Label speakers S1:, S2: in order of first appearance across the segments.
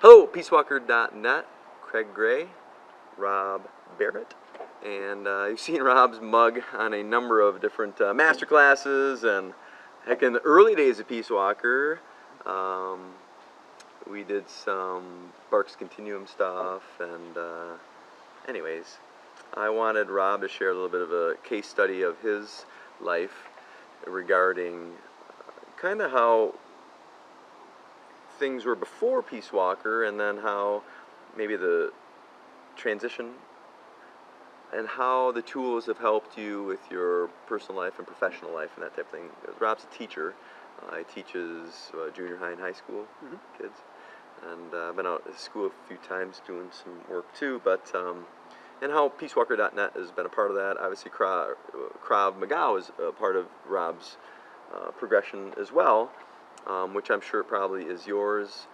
S1: Hello, peacewalker.net, Craig Gray, Rob Barrett, and you've seen Rob's mug on a number of different master classes, and heck, in the early days of Peace Walker, we did some Sparks Continuum stuff, and anyways, I wanted Rob to share a little bit of a case study of his life regarding kind of how things were before Peace Walker, and then how maybe the transition and how the tools have helped you with your personal life and professional life and that type of thing. Rob's a teacher. He teaches junior high and high school kids, and I've been out at school a few times doing some work too. But and how peacewalker.net has been a part of that. Obviously, Krav Maga is a part of Rob's progression as well. Which I'm sure probably is yours,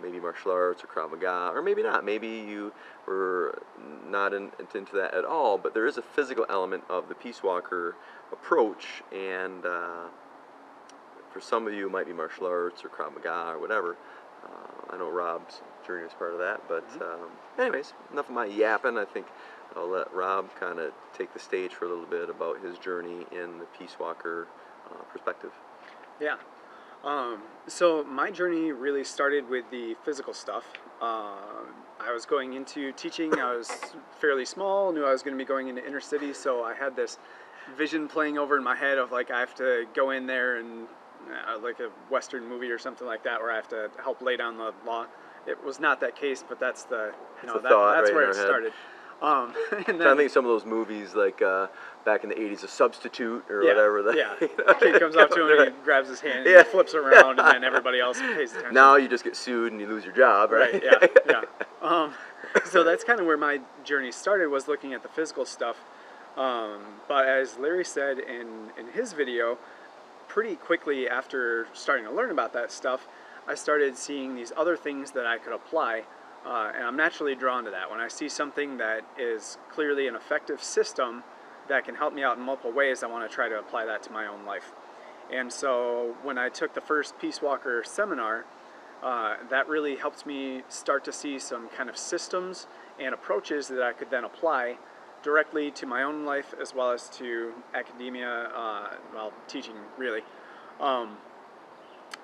S1: maybe martial arts or Krav Maga, or maybe not. Maybe you were not into that at all, but there is a physical element of the Peace Walker approach, and for some of you it might be martial arts or Krav Maga or whatever. I know Rob's journey is part of that, but anyways, enough of my yapping. I think I'll let Rob kind of take the stage for a little bit about his journey in the Peace Walker perspective.
S2: Yeah. So my journey really started with the physical stuff. I was going into teaching. I was fairly small, knew I was going to be going into inner city, so I had this vision playing over in my head of like I have to go in there and like a Western movie or something like that, where I have to help lay down the law. It was not that case, but that's the
S1: that's
S2: right where
S1: it
S2: started.
S1: And then, I think some of those movies, like back in the 80s, A Substitute or whatever.
S2: Kid comes up to him, and he grabs his hand, and he flips around, and then everybody else pays attention.
S1: Now you just get sued and you lose your job, right?
S2: So that's kind of where my journey started, was looking at the physical stuff. But as Larry said in his video, pretty quickly after starting to learn about that stuff, I started seeing these other things that I could apply. And I'm naturally drawn to that. When I see something that is clearly an effective system that can help me out in multiple ways, I want to try to apply that to my own life. And so when I took the first Peace Walker seminar, that really helped me start to see some kind of systems and approaches that I could then apply directly to my own life as well as to academia, teaching really.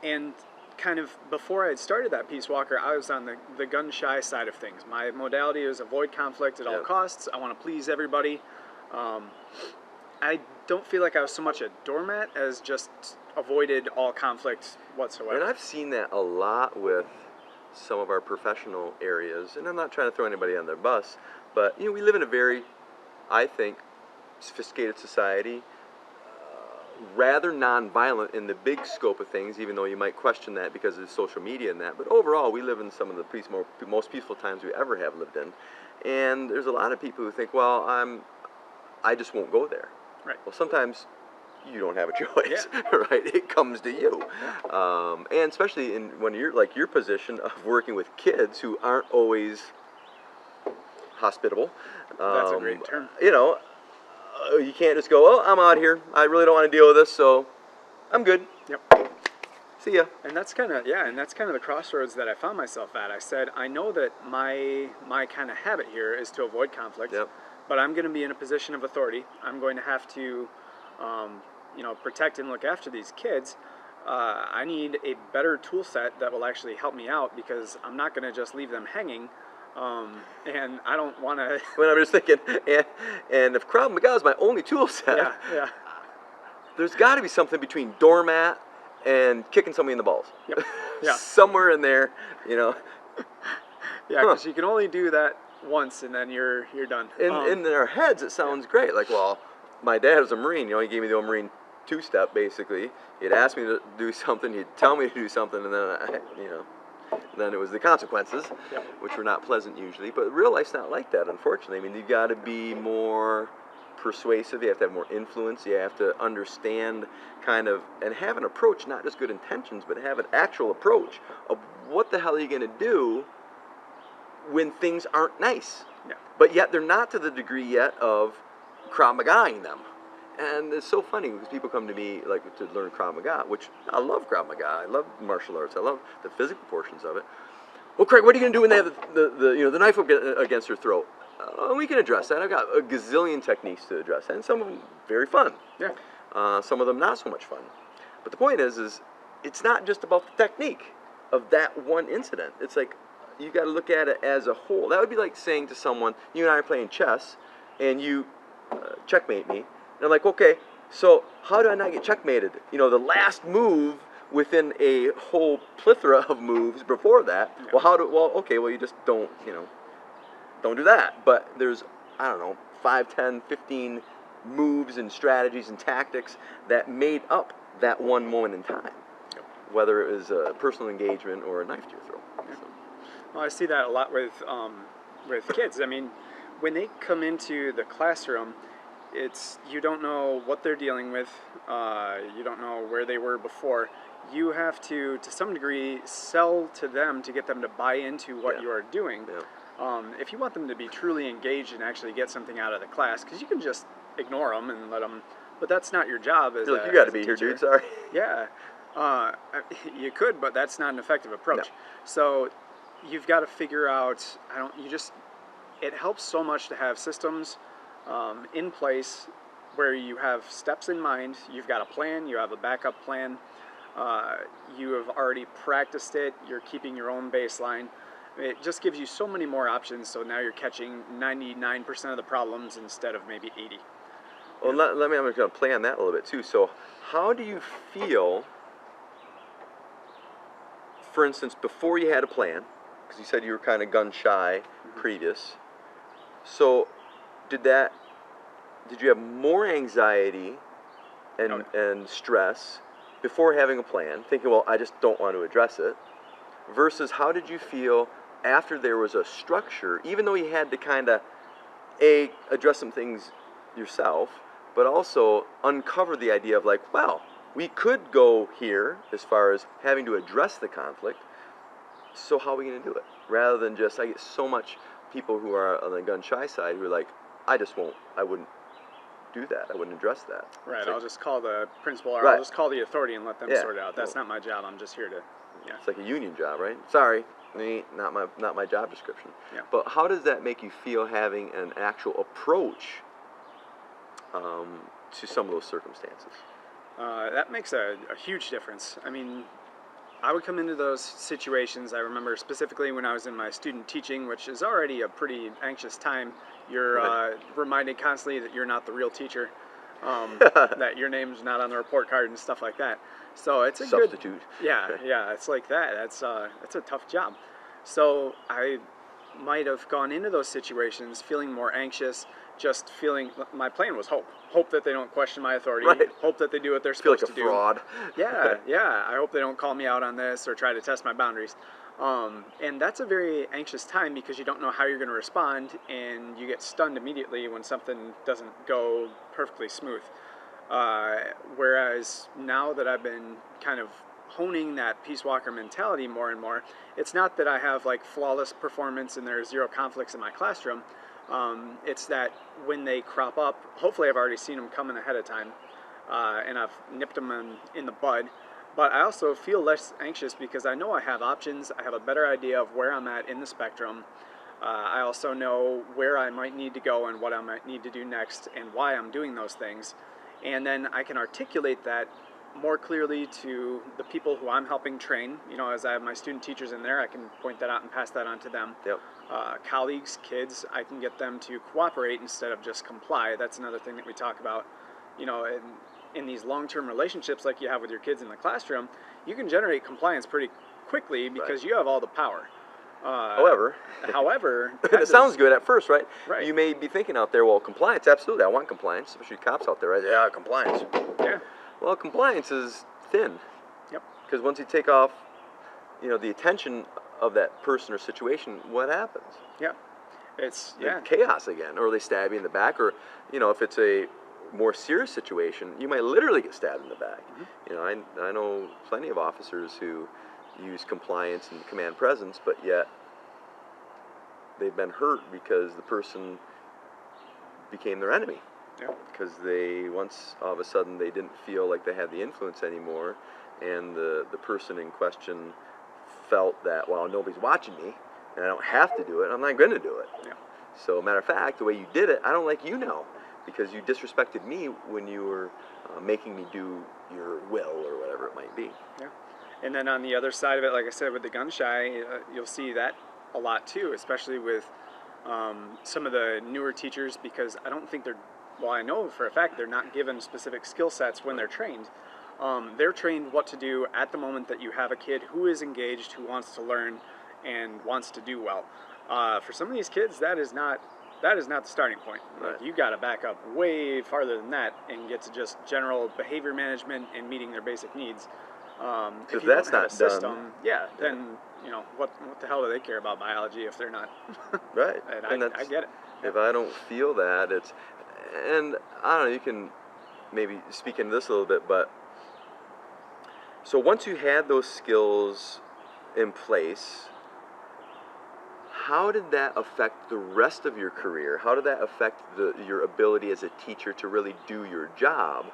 S2: And kind of before I had started that Peace Walker, I was on the gun shy side of things. My modality is avoid conflict at all costs. I want to please everybody. I don't feel like I was so much a doormat as just avoided all conflict whatsoever.
S1: And I've seen that a lot with some of our professional areas, and I'm not trying to throw anybody on their bus, but we live in a very, I think, sophisticated society. Rather non-violent in the big scope of things, even though you might question that because of social media and that. But overall, we live in some of the most peaceful times we ever have lived in. And there's a lot of people who think, well, I just won't go there.
S2: Right.
S1: Well, sometimes you don't have a choice, right? It comes to you. And especially when you're like your position of working with kids who aren't always hospitable.
S2: That's a great term.
S1: You can't just go, I'm out here. I really don't want to deal with this, so I'm good.
S2: Yep.
S1: See ya.
S2: And that's kind of the crossroads that I found myself at. I said, I know that my kind of habit here is to avoid conflict, but I'm going to be in a position of authority. I'm going to have to, protect and look after these kids. I need a better tool set that will actually help me out, because I'm not going to just leave them hanging. And I don't want to.
S1: When I'm just thinking, and if Krav Maga is my only tool set, there's got to be something between doormat and kicking somebody in the balls. Somewhere in there,
S2: Yeah, because you can only do that once, and then you're done.
S1: In their heads, it sounds great. Like, well, my dad was a Marine. He gave me the old Marine two-step, basically. He'd ask me to do something. He'd tell me to do something, and then then it was the consequences, which were not pleasant usually. But real life's not like that, unfortunately. I mean, you've got to be more persuasive. You have to have more influence. You have to understand and have an approach, not just good intentions, but have an actual approach of what the hell are you going to do when things aren't nice. But yet they're not to the degree yet of Krav Magaing them. And it's so funny because people come to me like to learn Krav Maga, which I love Krav Maga. I love martial arts. I love the physical portions of it. well, Craig, what are you going to do when they have the knife against their throat? We can address that. I've got a gazillion techniques to address that, and some of them very fun.
S2: Yeah.
S1: Some of them not so much fun. But the point is it's not just about the technique of that one incident. It's like you got to look at it as a whole. That would be like saying to someone, you and I are playing chess, and you checkmate me, and I'm like, okay, so how do I not get checkmated? You know, the last move within a whole plethora of moves before that.
S2: Yeah.
S1: Well, you just don't do that. But there's, I don't know, 5, 10, 15 moves and strategies and tactics that made up that one moment in time, whether it was a personal engagement or a knife to your throat.
S2: Yeah. Well, I see that a lot with kids. I mean, when they come into the classroom, you don't know what they're dealing with. You don't know where they were before. You have to some degree, sell to them to get them to buy into what you are doing.
S1: Yeah.
S2: If you want them to be truly engaged and actually get something out of the class, because you can just ignore them and let them, but that's not your job as
S1: You're like,
S2: a
S1: you got to
S2: as a
S1: be here,
S2: teacher.
S1: dude. Sorry.
S2: Yeah, you could, but that's not an effective approach.
S1: No.
S2: So you've got to figure out. It helps so much to have systems in place where you have steps in mind. You've got a plan. You have a backup plan. You have already practiced it. You're keeping your own baseline. It just gives you so many more options. So now you're catching 99% of the problems instead of maybe 80.
S1: Well, I'm going to play on that a little bit too. So, how do you feel, for instance, before you had a plan? Because you said you were kind of gun shy previous. So, did you have more anxiety and stress before having a plan, thinking, well, I just don't want to address it, versus how did you feel after there was a structure, even though you had to kind of address some things yourself, but also uncover the idea of like, well, we could go here as far as having to address the conflict, so how are we going to do it? Rather than just, I get so much people who are on the gun shy side who are like, I wouldn't do that. I wouldn't address that.
S2: Right. I'll just call the principal, or
S1: Right.
S2: I'll just call the authority and let them
S1: Yeah.
S2: sort it out. That's not my job. I'm just here to. Yeah.
S1: It's like a union job, right? Sorry, not my job description.
S2: Yeah.
S1: But how does that make you feel having an actual approach to some of those circumstances?
S2: That makes a huge difference. I mean, I would come into those situations. I remember specifically when I was in my student teaching, which is already a pretty anxious time. You're
S1: Right.
S2: reminded constantly that you're not the real teacher, that your name's not on the report card and stuff like that. So it's a
S1: Substitute.
S2: good, yeah, it's like that. That's a tough job. So I might have gone into those situations feeling more anxious, just feeling my plan was hope that they don't question my authority,
S1: Right.
S2: hope that they do what they're
S1: Feel like
S2: supposed
S1: a
S2: to do.
S1: fraud.
S2: Yeah. I hope they don't call me out on this or try to test my boundaries. And that's a very anxious time because you don't know how you're going to respond, and you get stunned immediately when something doesn't go perfectly smooth. Whereas now that I've been kind of honing that Peace Walker mentality more and more, it's not that I have like flawless performance and there's zero conflicts in my classroom. It's that when they crop up, hopefully I've already seen them coming ahead of time, and I've nipped them in the bud. But I also feel less anxious because I know I have options. I have a better idea of where I'm at in the spectrum. I also know where I might need to go and what I might need to do next and why I'm doing those things. And then I can articulate that more clearly to the people who I'm helping train. You know, as I have my student teachers in there, I can point that out and pass that on to them.
S1: Yep.
S2: Colleagues, kids, I can get them to cooperate instead of just comply. That's another thing that we talk about. You know, in these long-term relationships like you have with your kids in the classroom, you can generate compliance pretty quickly because you have all the power.
S1: However,
S2: that
S1: it sounds good at first, right?
S2: Right.
S1: You may be thinking out there, well, compliance, absolutely, I want compliance, especially cops out there, right? Yeah, compliance.
S2: Yeah.
S1: Well, compliance is thin.
S2: Yep.
S1: Because once you take off, the attention of that person or situation, what happens?
S2: Yeah. It's
S1: Chaos again, or they stab you in the back, or if it's a more serious situation, you might literally get stabbed in the back.
S2: Mm-hmm.
S1: I know plenty of officers who use compliance and command presence, but yet they've been hurt because the person became their enemy.
S2: Yeah.
S1: Because they once all of a sudden they didn't feel like they had the influence anymore, and the person in question felt that, well, nobody's watching me and I don't have to do it, I'm not going to do it.
S2: Yeah.
S1: So, matter of fact, the way you did it, I don't like you now because you disrespected me when you were making me do your will or whatever it might be.
S2: Yeah. And then on the other side of it, like I said, with the gun shy, you'll see that a lot too, especially with some of the newer teachers, because I don't think they're, well, I know for a fact they're not given specific skill sets when they're trained. They're trained what to do at the moment that you have a kid who is engaged, who wants to learn and wants to do well. For some of these kids, that is not the starting point.
S1: Right.
S2: Like, you got to back up way farther than that and get to just general behavior management and meeting their basic needs. If you
S1: that's
S2: don't have
S1: not
S2: a system,
S1: done,
S2: then what the hell do they care about biology if they're not?
S1: right?
S2: And I get it.
S1: If I don't feel that, and I don't know, you can maybe speak into this a little bit, but so once you had those skills in place, how did that affect the rest of your career? How did that affect your ability as a teacher to really do your job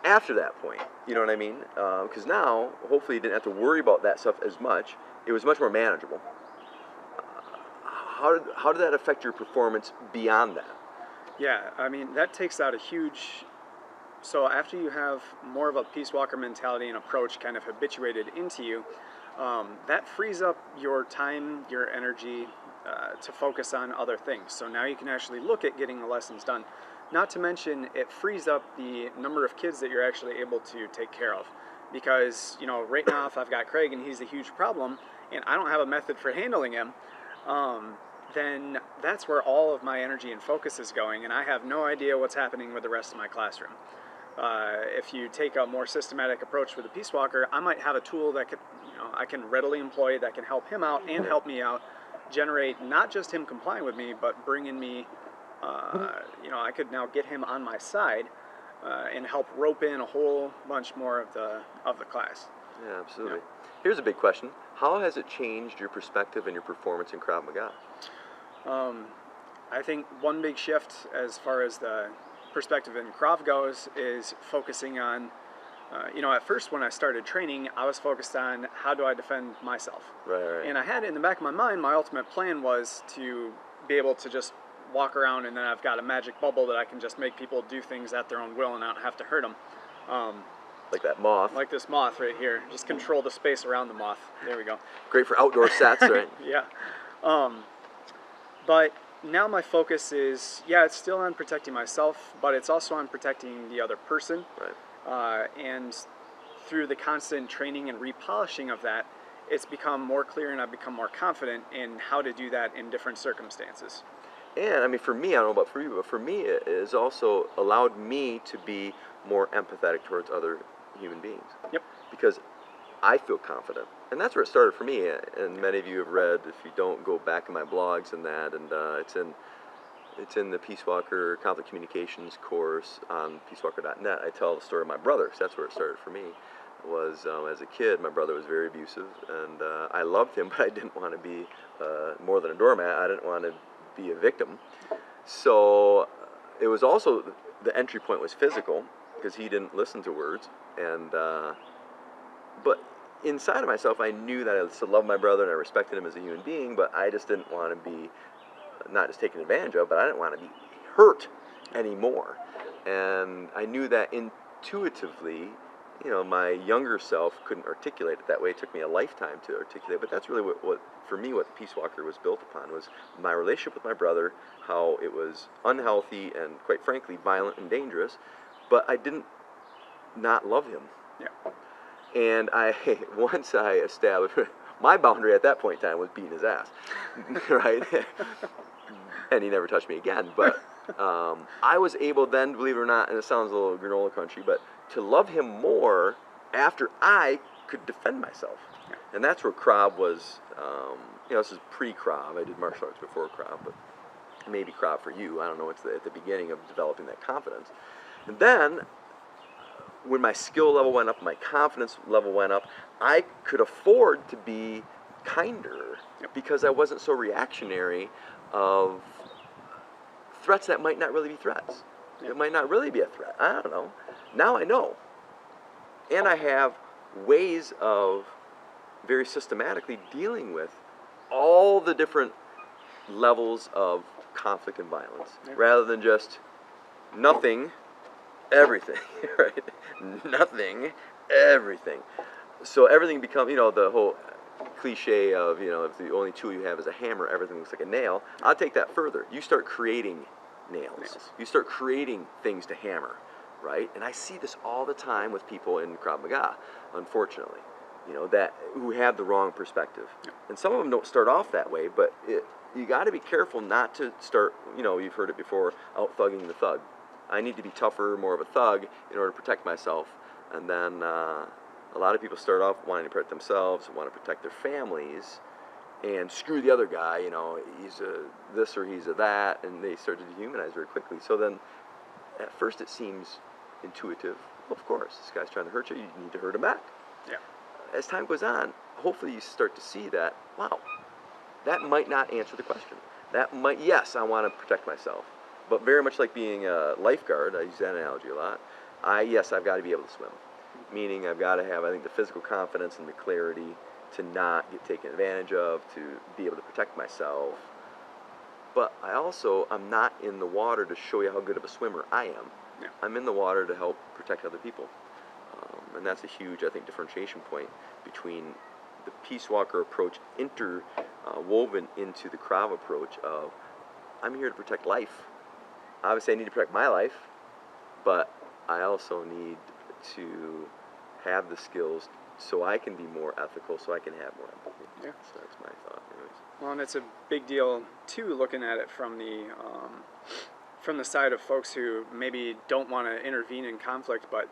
S1: after that point? You know what I mean? Because now, hopefully, you didn't have to worry about that stuff as much. It was much more manageable. How did that affect your performance beyond that?
S2: Yeah, I mean, that takes out a huge. So after you have more of a Peace Walker mentality and approach kind of habituated into you, that frees up your time, your energy to focus on other things. So now you can actually look at getting the lessons done. Not to mention, it frees up the number of kids that you're actually able to take care of. Because, right now, if I've got Craig and he's a huge problem, and I don't have a method for handling him, then that's where all of my energy and focus is going, and I have no idea what's happening with the rest of my classroom. If you take a more systematic approach with a Peace Walker, I might have a tool that I can readily employ that can help him out and help me out, generate not just him complying with me, but bring in me. I could now get him on my side and help rope in a whole bunch more of the class.
S1: Yeah, absolutely.
S2: Yeah.
S1: Here's a big question. How has it changed your perspective and your performance in Krav Maga?
S2: I think one big shift as far as the perspective in Krav goes is focusing on, at first when I started training, I was focused on how do I defend myself.
S1: Right.
S2: And I had in the back of my mind, my ultimate plan was to be able to just walk around and then I've got a magic bubble that I can just make people do things at their own will and I don't have to hurt them.
S1: Like that moth.
S2: Like this moth right here. Just control the space around the moth. There we go.
S1: Great for outdoor sets, right?
S2: Yeah. But now my focus is, it's still on protecting myself, but it's also on protecting the other person.
S1: Right.
S2: And through the constant training and repolishing of that, it's become more clear and I've become more confident in how to do that in different circumstances.
S1: And I mean, for me, I don't know about for you, but for me, it has also allowed me to be more empathetic towards other human beings.
S2: Yep.
S1: Because I feel confident, and that's where it started for me. And many of you have read. If you don't, go back in my blogs and that, and it's in the Peace Walker Conflict Communications course on peacewalker.net. I tell the story of my brother, because that's where it started for me. Was as a kid, my brother was very abusive, and I loved him, but I didn't want to be more than a doormat. I didn't want to be a victim. So it was also, the entry point was physical, because he didn't listen to words, and but inside of myself I knew that I still loved my brother and I respected him as a human being, but I just didn't want to be not just taken advantage of, but I didn't want to be hurt anymore. And I knew that intuitively, my younger self couldn't articulate it that way. It took me a lifetime to articulate, but that's really what for me, what Peace Walker was built upon, was my relationship with my brother, how it was unhealthy and, quite frankly, violent and dangerous, but I didn't not love him.
S2: Yeah.
S1: And once I established, my boundary at that point in time was beating his ass, right? And he never touched me again, but I was able then, believe it or not, and it sounds a little granola country, but to love him more after I could defend myself. And that's where Krav was, this is pre-Krav. I did martial arts before Krav, but maybe Krav for you. I don't know. It's at the beginning of developing that confidence. And then, when my skill level went up, my confidence level went up, I could afford to be kinder because I wasn't so reactionary of threats that might not really be threats. It might not really be a threat. I don't know. Now I know. And I have ways of very systematically dealing with all the different levels of conflict and violence,
S2: Yeah.
S1: rather than just nothing, everything, right? Nothing, everything. So everything becomes, the whole cliche of, if the only tool you have is a hammer, everything looks like a nail. I'll take that further. You start creating nails. You start creating things to hammer, right? And I see this all the time with people in Krav Maga, unfortunately, that who have the wrong perspective. And some of them don't start off that way, but you got to be careful not to start, you've heard it before, out thugging the thug. I need to be tougher, more of a thug in order to protect myself. And then a lot of people start off wanting to protect themselves, want to protect their families, and screw the other guy, he's a this or he's a that, and they start to dehumanize very quickly. So then, at first it seems intuitive. Well, of course, this guy's trying to hurt you, you need to hurt him back.
S2: Yeah.
S1: As time goes on, hopefully you start to see that, wow, that might not answer the question. That might, yes, I want to protect myself. But very much like being a lifeguard, I use that analogy a lot, yes, I've got to be able to swim. Meaning I've got to have, I think, the physical confidence and the clarity to not get taken advantage of, to be able to protect myself. But I'm not in the water to show you how good of a swimmer I am.
S2: Yeah.
S1: I'm in the water to help protect other people. And that's a huge, I think, differentiation point between the Peace Walker approach interwoven into the Krav approach of, I'm here to protect life. Obviously, I need to protect my life, but I also need to have the skills so I can be more ethical, so I can have more empathy.
S2: Yeah.
S1: So that's my thought, anyways.
S2: Well, and it's a big deal too, looking at it from the side of folks who maybe don't want to intervene in conflict, but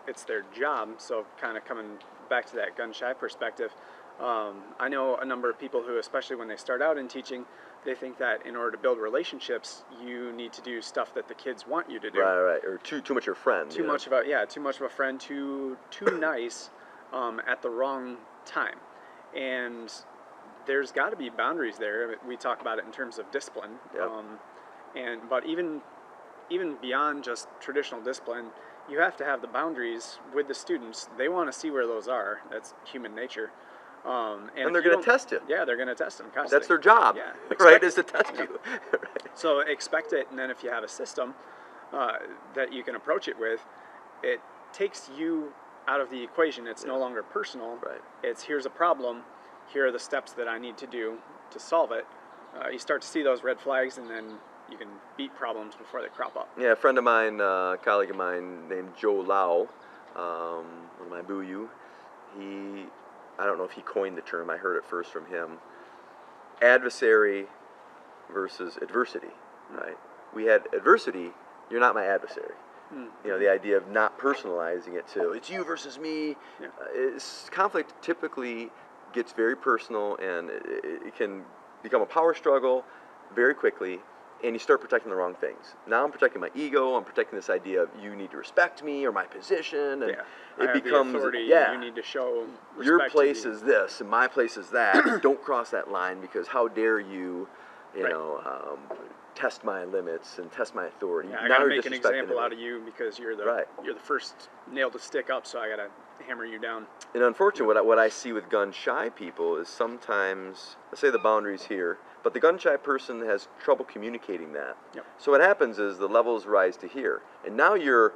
S2: it's their job. So kind of coming back to that gun shy perspective, I know a number of people who, especially when they start out in teaching, they think that in order to build relationships, you need to do stuff that the kids want you to do.
S1: Right, or too much your friend.
S2: Too much of a friend, too nice, at the wrong time, and there's got to be boundaries there. We talk about it in terms of discipline,
S1: Yep.
S2: but even beyond just traditional discipline, you have to have the boundaries with the students. They want to see where those are. That's human nature. And
S1: they're going to test you.
S2: Yeah, they're going to test them constantly.
S1: That's their job,
S2: Yeah,
S1: right, is to test you. Right.
S2: So expect it, and then if you have a system that you can approach it with, it takes you out of the equation. It's no longer personal.
S1: Right.
S2: It's, here's a problem, here are the steps that I need to do to solve it. You start to see those red flags, and then you can beat problems before they crop up.
S1: Yeah, a friend of mine, a colleague of mine named Joe Lau, one of my Buyu, I don't know if he coined the term, I heard it first from him, adversary versus adversity, right? We had adversity, you're not my adversary. The idea of not personalizing it to, it's you versus me. Yeah. Conflict typically gets very personal, and it can become a power struggle very quickly, and you start protecting the wrong things. Now I'm protecting my ego, I'm protecting this idea of you need to respect me or my position, and it becomes,
S2: you need to show respect.
S1: Your place is this, and my place is that. Don't cross that line, because how dare you, test my limits and test my authority.
S2: Yeah, I gotta make an example out of you because you're the first nail to stick up, so I gotta hammer you down.
S1: And unfortunately, what I see with gun shy people is sometimes, let's say the boundary's here, but the gun shy person has trouble communicating that.
S2: Yep.
S1: So what happens is the levels rise to here, and now you're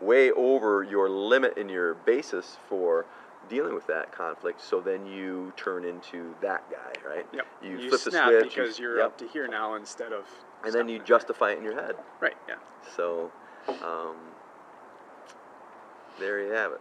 S1: way over your limit in your basis for dealing with that conflict, so then you turn into that guy, right?
S2: Yep.
S1: You flip the
S2: snap
S1: switch
S2: because you're up to here now instead of.
S1: And then you justify it in your head.
S2: Right. Yeah.
S1: So, there you have it.